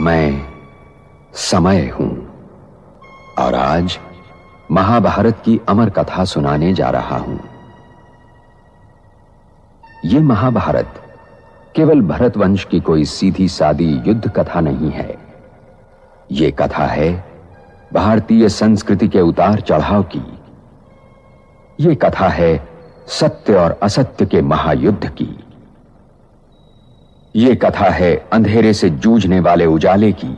मैं समय हूं और आज महाभारत की अमर कथा सुनाने जा रहा हूं। यह महाभारत केवल भरत वंश की कोई सीधी सादी युद्ध कथा नहीं है। यह कथा है भारतीय संस्कृति के उतार चढ़ाव की। यह कथा है सत्य और असत्य के महायुद्ध की। यह कथा है अंधेरे से जूझने वाले उजाले की।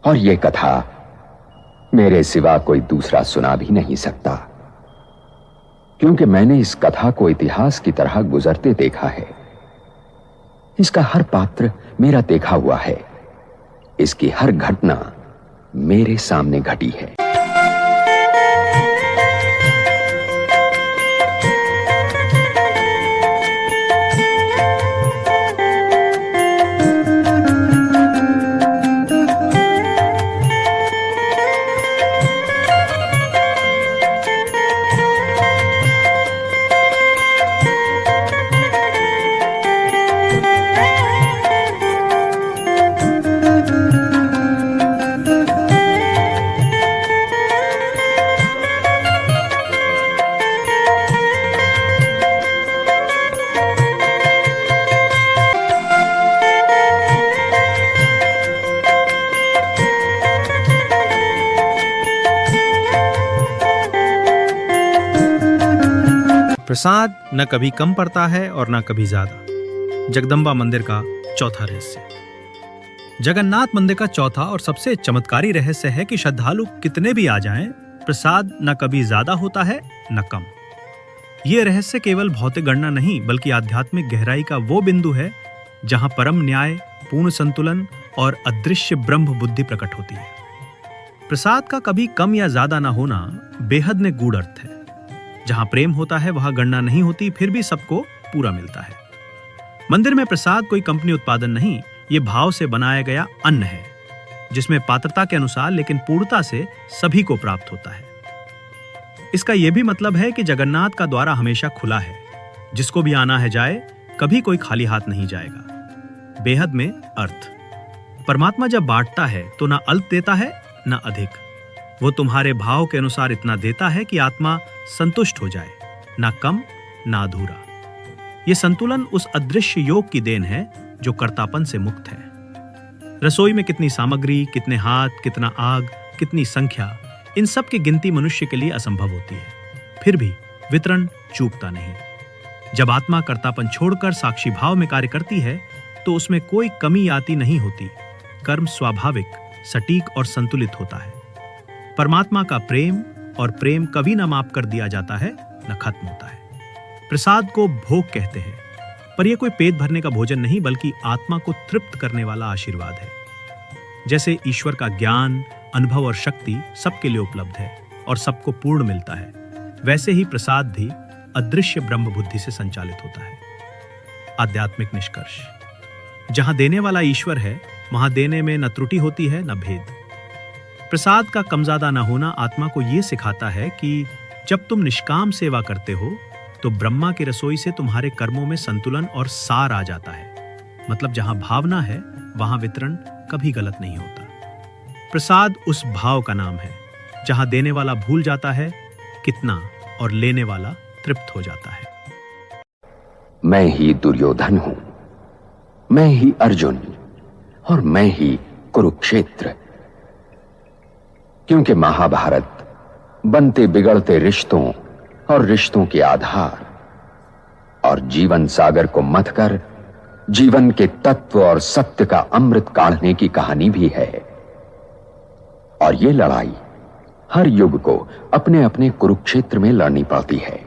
और यह कथा मेरे सिवा कोई दूसरा सुना भी नहीं सकता, क्योंकि मैंने इस कथा को इतिहास की तरह गुजरते देखा है। इसका हर पात्र मेरा देखा हुआ है। इसकी हर घटना मेरे सामने घटी है। प्रसाद न कभी कम पड़ता है और न कभी ज्यादा। जगदम्बा मंदिर का चौथा रहस्य। जगन्नाथ मंदिर का चौथा और सबसे चमत्कारी रहस्य है कि श्रद्धालु कितने भी आ जाएं, प्रसाद न कभी ज्यादा होता है न कम। यह रहस्य केवल भौतिक गणना नहीं, बल्कि आध्यात्मिक गहराई का वो बिंदु है जहां परम न्याय, पूर्ण संतुलन और अदृश्य ब्रह्म बुद्धि प्रकट होती है। प्रसाद का कभी कम या ज्यादा न होना बेहद में गूढ़ अर्थ है। जहां प्रेम होता है वहां गणना नहीं होती, फिर भी सबको पूरा मिलता है। मंदिर में प्रसाद कोई कंपनी उत्पादन नहीं, ये भाव से बनाया गया अन्न है, जिसमें पात्रता के अनुसार लेकिन पूर्णता से सभी को प्राप्त होता है। इसका यह भी मतलब है कि जगन्नाथ का द्वार हमेशा खुला है। जिसको भी आना है जाए, कभी कोई खाली हाथ नहीं जाएगा। बेहद में अर्थ। परमात्मा जब बांटता है तो ना अल्प देता है ना अधिक। वो तुम्हारे भाव के अनुसार इतना देता है कि आत्मा संतुष्ट हो जाए, ना कम ना अधूरा। ये संतुलन उस अदृश्य योग की देन है जो कर्तापन से मुक्त है। रसोई में कितनी सामग्री, कितने हाथ, कितना आग, कितनी संख्या, इन सब की गिनती मनुष्य के लिए असंभव होती है। फिर भी वितरण चूकता नहीं। जब आत्मा कर्तापन छोड़कर साक्षी भाव में कार्य करती है तो उसमें कोई कमी आती नहीं होती। कर्म स्वाभाविक, सटीक और संतुलित होता है। परमात्मा का प्रेम, और प्रेम कभी न माफ कर दिया जाता है न खत्म होता है। प्रसाद को भोग कहते हैं, पर यह कोई पेट भरने का भोजन नहीं, बल्कि आत्मा को तृप्त करने वाला आशीर्वाद है। जैसे ईश्वर का ज्ञान, अनुभव और शक्ति सबके लिए उपलब्ध है और सबको पूर्ण मिलता है, वैसे ही प्रसाद भी अदृश्य ब्रह्म बुद्धि से संचालित होता है। आध्यात्मिक निष्कर्ष। जहां देने वाला ईश्वर है, वहां देने में न त्रुटि होती है न भेद। प्रसाद का कमज़्यादा न होना आत्मा को यह सिखाता है कि जब तुम निष्काम सेवा करते हो तो ब्रह्मा की रसोई से तुम्हारे कर्मों में संतुलन और सार आ जाता है। मतलब जहां भावना है वहां वितरण कभी गलत नहीं होता। प्रसाद उस भाव का नाम है जहां देने वाला भूल जाता है कितना और लेने वाला तृप्त हो जाता है। मैं ही दुर्योधन हूं, मैं ही अर्जुन और मैं ही कुरुक्षेत्र। क्योंकि महाभारत बनते बिगड़ते रिश्तों और रिश्तों के आधार और जीवन सागर को मथकर जीवन के तत्व और सत्य का अमृत काढ़ने की कहानी भी है। और यह लड़ाई हर युग को अपने अपने कुरुक्षेत्र में लड़नी पड़ती है,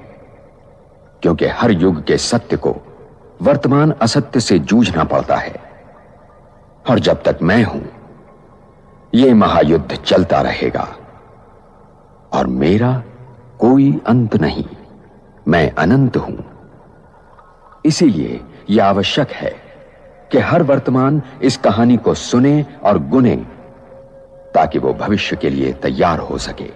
क्योंकि हर युग के सत्य को वर्तमान असत्य से जूझना पड़ता है। और जब तक मैं हूं, यह महायुद्ध चलता रहेगा और मेरा कोई अंत नहीं। मैं अनंत हूं। इसीलिए यह आवश्यक है कि हर वर्तमान इस कहानी को सुने और गुने, ताकि वो भविष्य के लिए तैयार हो सके।